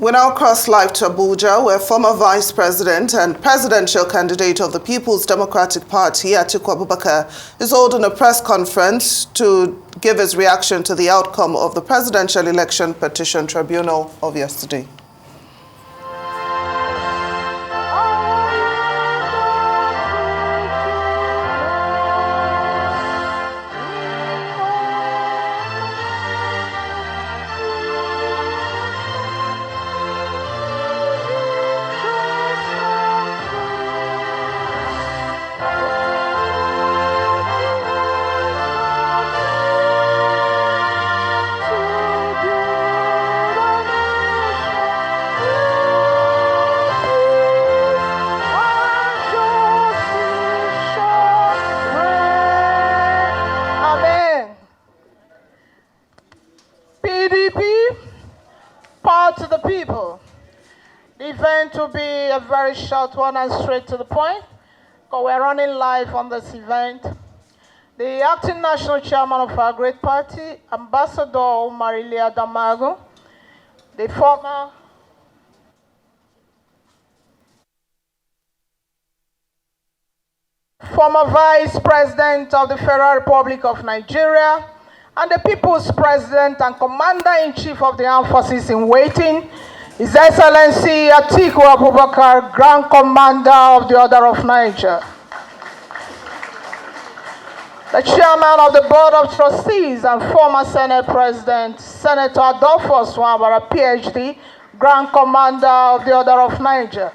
We now cross live to Abuja, where former Vice President and presidential candidate of the People's Democratic Party, Atiku Abubakar, is holding a press conference to give his reaction to the outcome of the Presidential Election Petition Tribunal of yesterday. Power to the people. The event will be a very short one and straight to the point, because we're running live on this event. The acting national chairman of our great party, Ambassador Marilia Damago, the former Vice President of the Federal Republic of Nigeria, and the People's President and Commander-in-Chief of the Armed Forces in Waiting, His Excellency Atiku Abubakar, Grand Commander of the Order of Niger. The Chairman of the Board of Trustees and former Senate President, Senator Adolphus Nwabara, PhD, Grand Commander of the Order of Niger.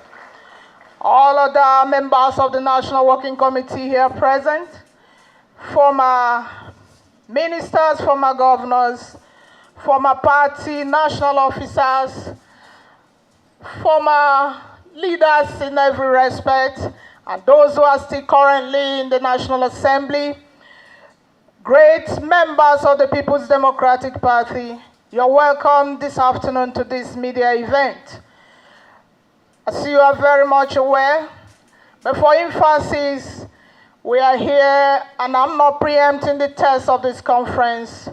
All other members of the National Working Committee here present, former ministers, former governors, former party national officers, former leaders in every respect, and those who are still currently in the National Assembly, great members of the People's Democratic Party, you're welcome this afternoon to this media event. As you are very much aware, before emphasis, we are here, and I'm not preempting the text of this conference.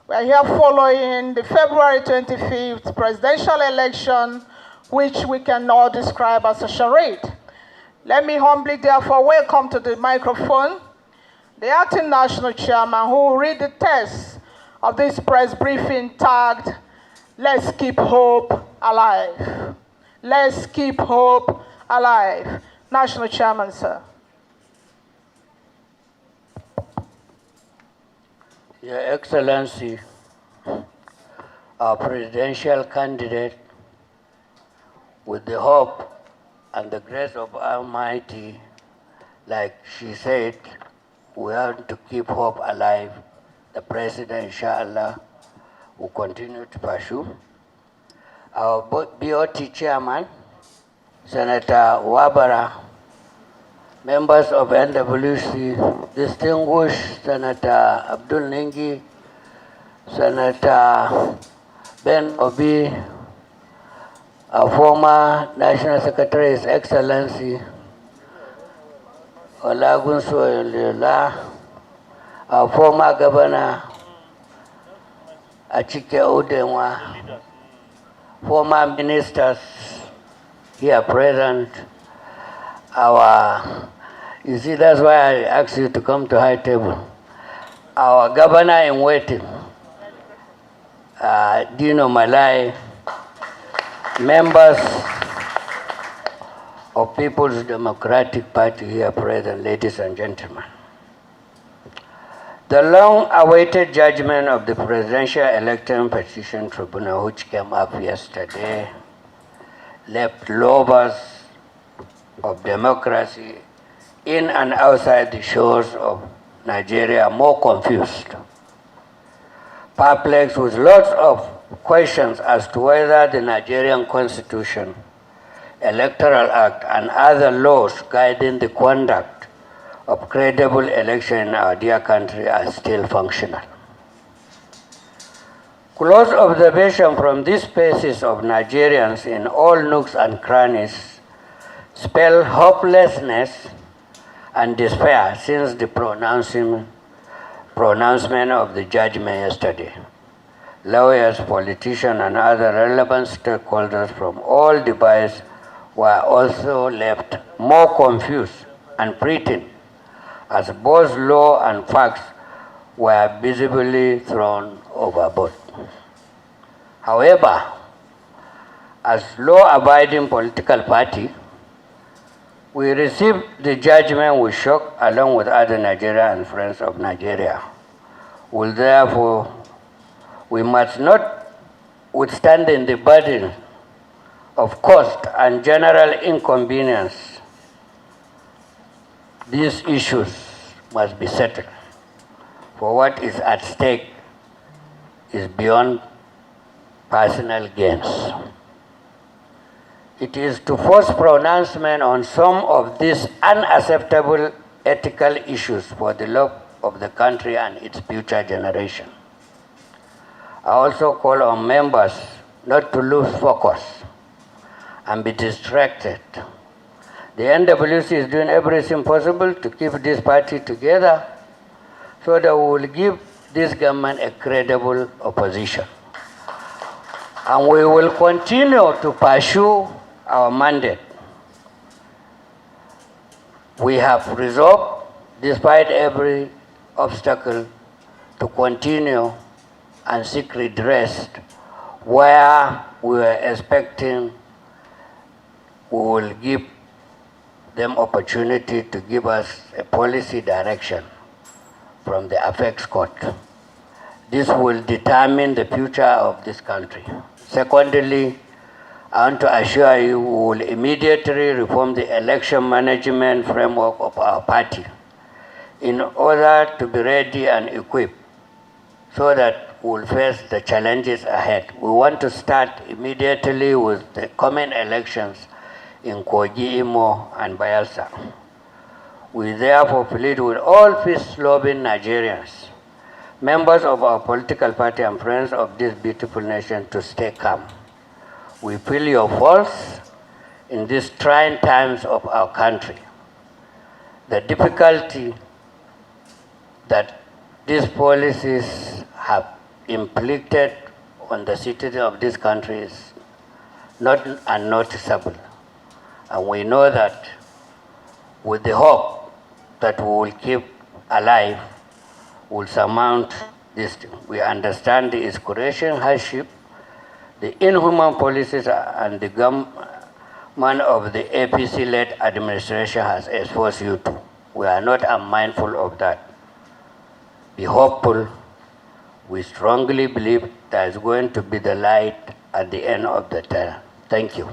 We are here following the February 25th presidential election, which we can all describe as a charade. Let me humbly, therefore, welcome to the microphone the acting national chairman, who will read the text of this press briefing tagged, "Let's Keep Hope Alive." Let's keep hope alive. National Chairman, sir. Your Excellency, our presidential candidate, with the hope and the grace of Almighty, like she said, we want to keep hope alive. The President, inshallah, will continue to pursue. Our BOT Chairman, Senator Nwabara, members of NWC, distinguished Senator Abdul Nengi, Senator Ben Obi, our former National Secretary, His Excellency Olagunso Ilela, our former Governor Achike Odenwa, former ministers here present, you see, that's why I asked you to come to high table. Our governor in waiting, Dino Malai, members of People's Democratic Party here present, ladies and gentlemen. The long-awaited judgment of the Presidential Election Petition Tribunal, which came up yesterday, left lovers of democracy in and outside the shores of Nigeria more confused, perplexed with lots of questions as to whether the Nigerian Constitution, Electoral Act, and other laws guiding the conduct of credible election in our dear country are still functional. Close observation from these spaces of Nigerians in all nooks and crannies spell hopelessness and despair since the pronouncement of the judgment yesterday. lawyers, politicians, and other relevant stakeholders from all divides were also left more confused and frightened, as both law and facts were visibly thrown overboard. However, as law-abiding political party, we received the judgment with shock along with other Nigeria and friends of Nigeria. We must not withstand the burden of cost and general inconvenience. These issues must be settled, for what is at stake is beyond personal gains. It is to force pronouncement on some of these unacceptable ethical issues for the love of the country and its future generation. I also call on members not to lose focus and be distracted. The NWC is doing everything possible to keep this party together so that we will give this government a credible opposition. And we will continue to pursue our mandate. We have resolved, despite every obstacle, to continue and seek redress where we were expecting we will give them opportunity to give us a policy direction from the Apex Court. This will determine the future of this country. Secondly, I want to assure you we will immediately reform the election management framework of our party in order to be ready and equipped so that we will face the challenges ahead. We want to start immediately with the coming elections in Kogi, Imo, and Bayelsa. We therefore plead with all peace-loving Nigerians, members of our political party and friends of this beautiful nation to stay calm. We feel your pulse in these trying times of our country. The difficulty that these policies have inflicted on the citizens of this country is not unnoticeable. And we know that with the hope that we will keep alive, we will surmount this. We understand the excruciating hardship, the inhuman policies, and the government of the APC-led administration has exposed you to. We are not unmindful of that. Be hopeful. We strongly believe there is going to be the light at the end of the tunnel. Thank you.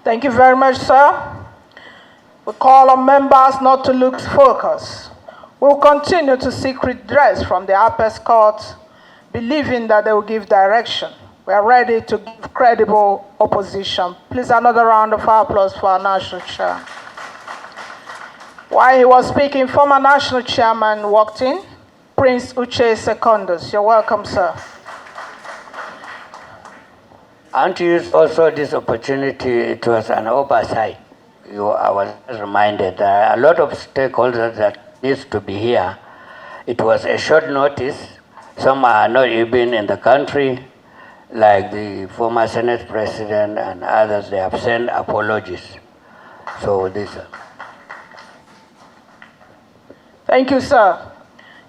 Thank you very much, sir. We call on members not to lose focus. We will continue to seek redress from the Apex Court, believing that they will give direction. We are ready to give credible opposition. Please, another round of applause for our national chair. While he was speaking, former national chairman walked in, Prince Uche Secondus. You're welcome, sir. I want to use also this opportunity. It was an oversight. I was reminded there are a lot of stakeholders that needs to be here. It was a short notice. Some are not even in the country, like the former Senate President and others. They have sent apologies. So this. Thank you, sir.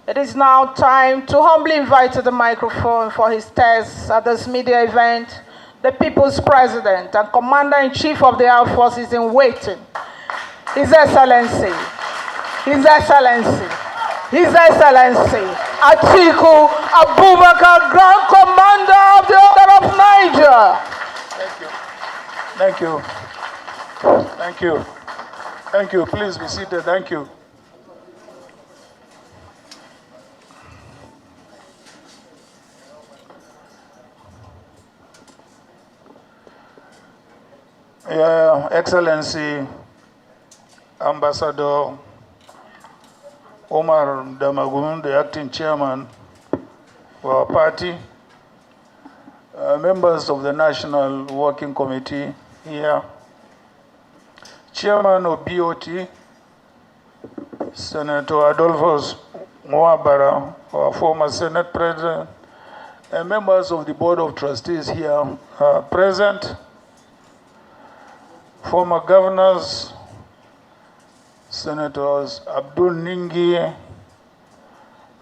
It is now time to humbly invite to the microphone for his test at this media event the People's President and Commander-in-Chief of the Armed Forces in waiting, His Excellency, Atiku Abubakar, Grand Commander of the Order of Niger. Thank you. Thank you. Thank you. Please be seated. Thank you. Excellency Ambassador Omar Damagun, the acting chairman for our party, members of the National Working Committee here, chairman of BOT, Senator Adolphus Mwabara, our former Senate President, and members of the Board of Trustees here present, former governors, Senators Abdul Ningi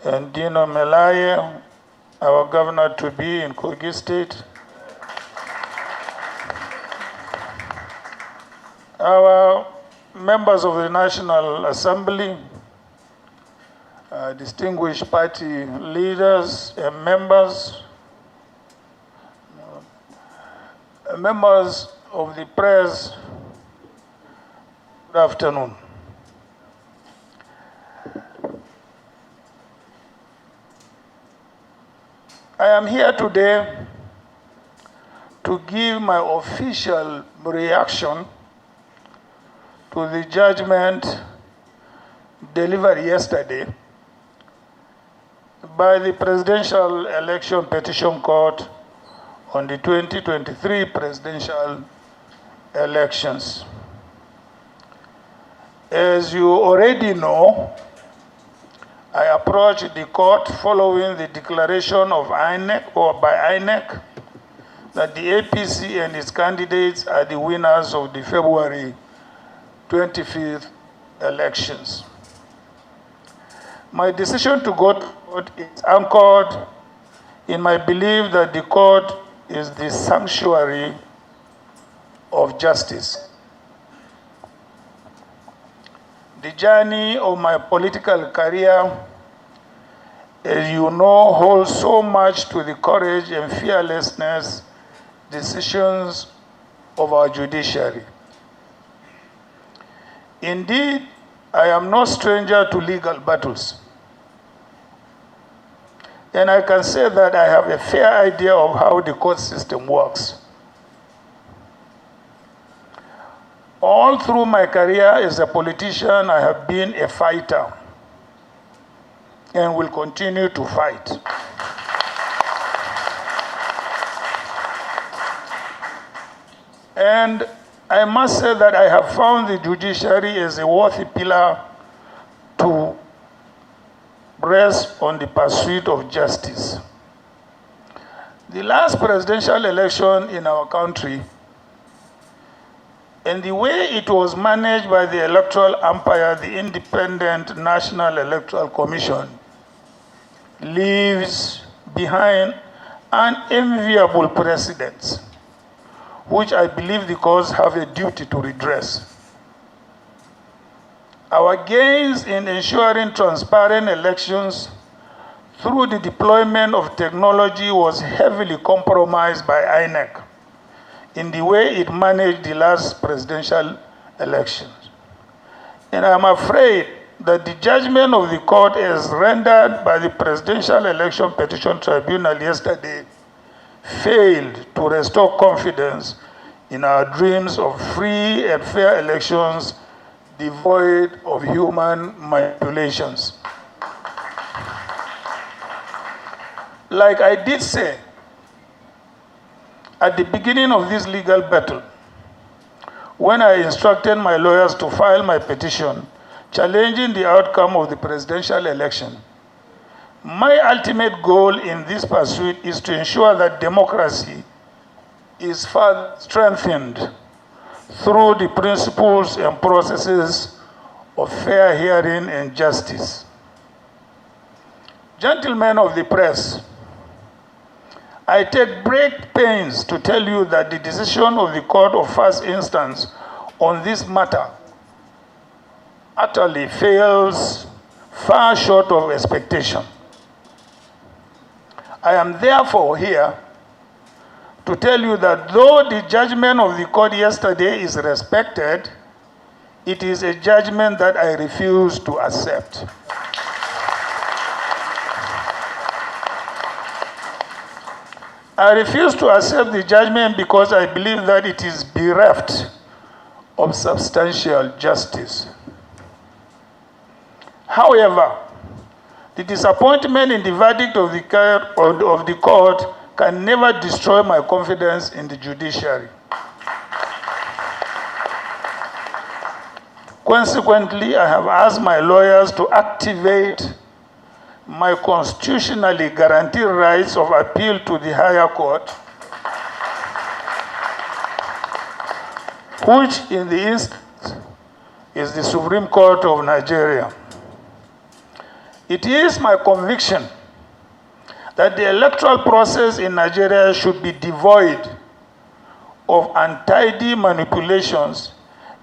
and Dino Melaye, our governor to be in Kogi State, our members of the National Assembly, distinguished party leaders and members, members of the press, good afternoon. I am here today to give my official reaction to the judgment delivered yesterday by the Presidential Election Petition Court on the 2023 presidential elections. As you already know, I approached the court following the declaration of INEC by INEC that the APC and its candidates are the winners of the February 25th elections. My decision to go to court is anchored in my belief that the court is the sanctuary of justice. The journey of my political career, as you know, holds so much to the courage and fearlessness decisions of our judiciary. Indeed, I am no stranger to legal battles. And I can say that I have a fair idea of how the court system works. All through my career as a politician, I have been a fighter and will continue to fight. And I must say that I have found the judiciary as a worthy pillar to rest on the pursuit of justice. The last presidential election in our country and the way it was managed by the electoral umpire, the Independent National Electoral Commission, leaves behind unenviable precedents, which I believe the courts have a duty to redress. Our gains in ensuring transparent elections through the deployment of technology was heavily compromised by INEC in the way it managed the last presidential elections. And I'm afraid that the judgment of the court as rendered by the Presidential Election Petition Tribunal yesterday failed to restore confidence in our dreams of free and fair elections devoid of human manipulations. Like I did say, at the beginning of this legal battle, when I instructed my lawyers to file my petition challenging the outcome of the presidential election, my ultimate goal in this pursuit is to ensure that democracy is further strengthened through the principles and processes of fair hearing and justice. Gentlemen of the press, I take great pains to tell you that the decision of the court of first instance on this matter utterly fails far short of expectation. I am therefore here to tell you that though the judgment of the court yesterday is respected, it is a judgment that I refuse to accept. I refuse to accept the judgment because I believe that it is bereft of substantial justice. However, the disappointment in the verdict of the court can never destroy my confidence in the judiciary. Consequently, I have asked my lawyers to activate my constitutionally guaranteed rights of appeal to the higher court, which in the instance is the Supreme Court of Nigeria. It is my conviction that the electoral process in Nigeria should be devoid of untidy manipulations,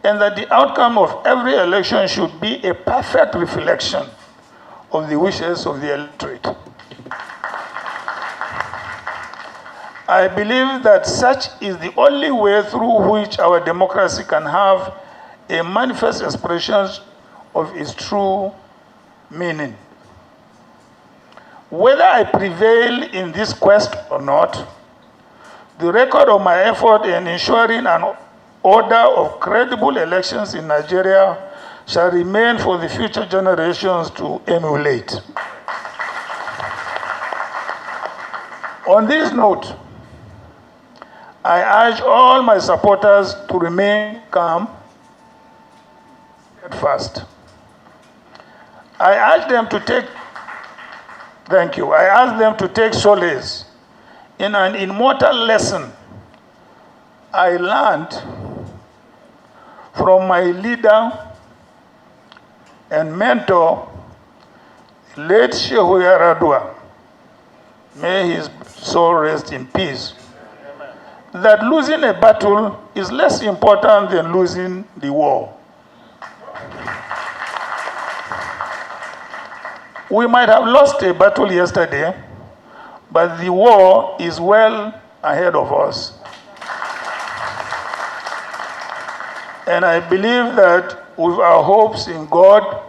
and that the outcome of every election should be a perfect reflection of the wishes of the electorate. I believe that such is the only way through which our democracy can have a manifest expression of its true meaning. Whether I prevail in this quest or not, the record of my effort in ensuring an order of credible elections in Nigeria shall remain for the future generations to emulate. On this note, I urge all my supporters to remain calm and fast. I urge them to take solace in an immortal lesson I learned from my leader and mentor, late Shehu Yaradua. May his soul rest in peace. That losing a battle is less important than losing the war. We might have lost a battle yesterday, but the war is well ahead of us. And I believe that with our hopes in God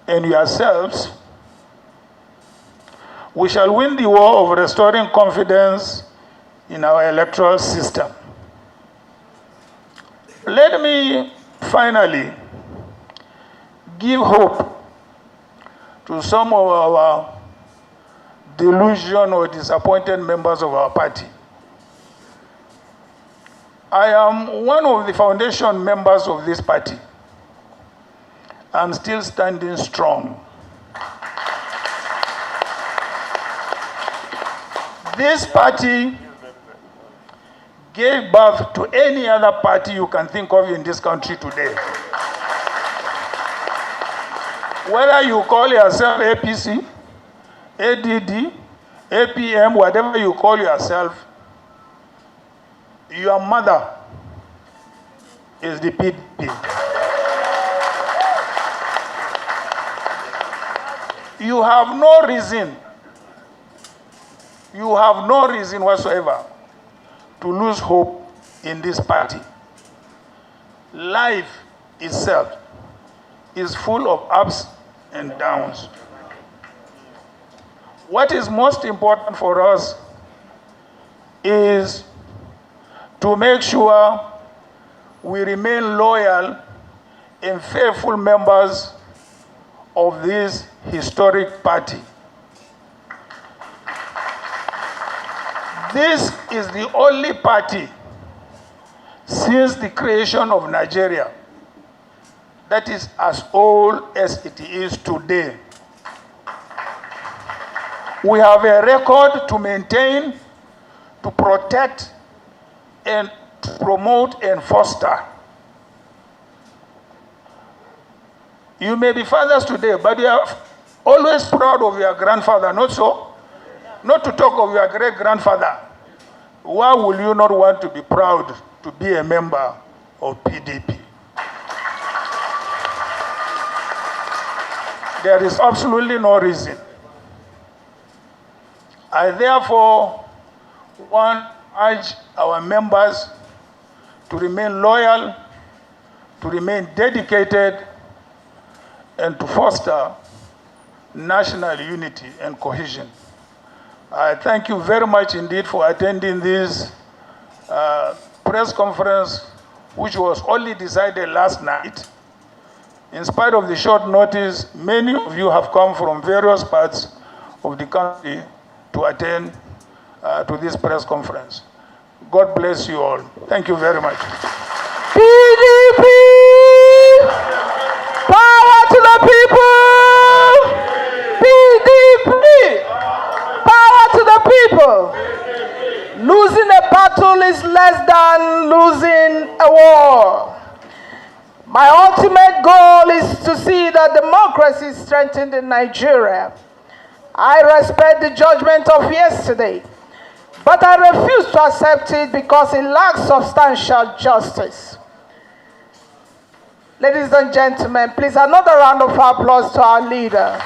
and yourselves, we shall win the war of restoring confidence in our electoral system. Let me finally give hope to some of our delusion or disappointed members of our party. I am one of the foundation members of this party. I'm still standing strong. This party gave birth to any other party you can think of in this country today. Whether you call yourself APC, ADD, APM, whatever you call yourself, your mother is the PDP. You have no reason whatsoever to lose hope in this party. Life itself is full of ups and downs. What is most important for us is to make sure we remain loyal and faithful members of this historic party. This is the only party since the creation of Nigeria that is as old as it is today. We have a record to maintain, to protect, and to promote and foster. You may be fathers today, but you are always proud of your grandfather, not so? Not to talk of your great-grandfather. Why will you not want to be proud to be a member of PDP? There is absolutely no reason. I therefore want to urge our members to remain loyal, to remain dedicated, and to foster national unity and cohesion. I thank you very much indeed for attending this press conference, which was only decided last night. In spite of the short notice, many of you have come from various parts of the country to attend to this press conference. God bless you all. Thank you very much. PDP! Power to the people! PDP! ultimate goal is to see that democracy is strengthened in Nigeria. I respect the judgment of yesterday, but I refuse to accept it because it lacks substantial justice. Ladies and gentlemen, please another round of applause to our leader.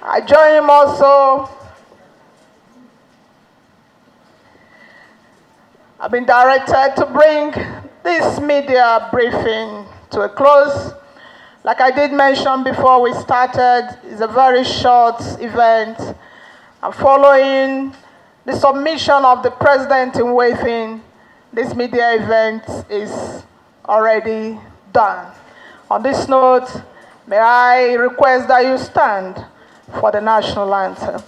I join him also. I've been directed to bring this media briefing to a close. Like I did mention before we started, it's a very short event. And following the submission of the President in waiting, this media event is already done. On this note, may I request that you stand for the national anthem.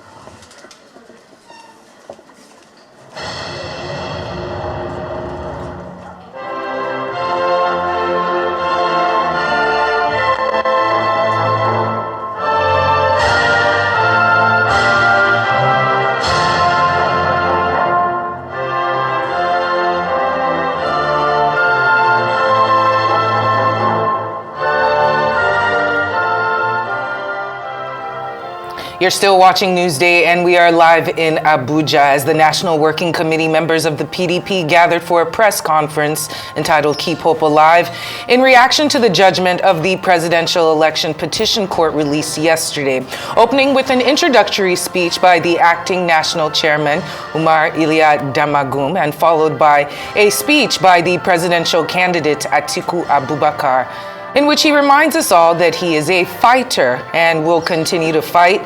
You're still watching Newsday, and we are live in Abuja as the National Working Committee members of the PDP gathered for a press conference entitled Keep Hope Alive in reaction to the judgment of the Presidential Election Petition Court released yesterday, opening with an introductory speech by the acting national chairman, Umar Iliya Damagum, and followed by a speech by the presidential candidate, Atiku Abubakar, in which he reminds us all that he is a fighter and will continue to fight,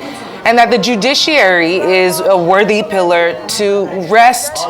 and that the judiciary is a worthy pillar to rest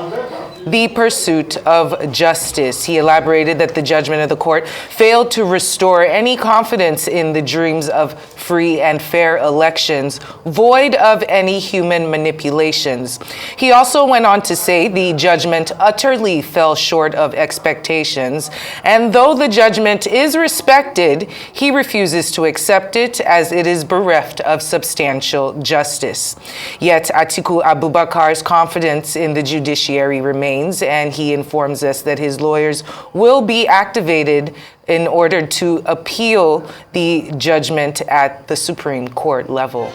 the pursuit of justice. He elaborated that the judgment of the court failed to restore any confidence in the dreams of free and fair elections, void of any human manipulations. He also went on to say the judgment utterly fell short of expectations, and though the judgment is respected, he refuses to accept it as it is bereft of substantial justice. Yet Atiku Abubakar's confidence in the judiciary remains, and he informs us that his lawyers will be activated in order to appeal the judgment at the Supreme Court level.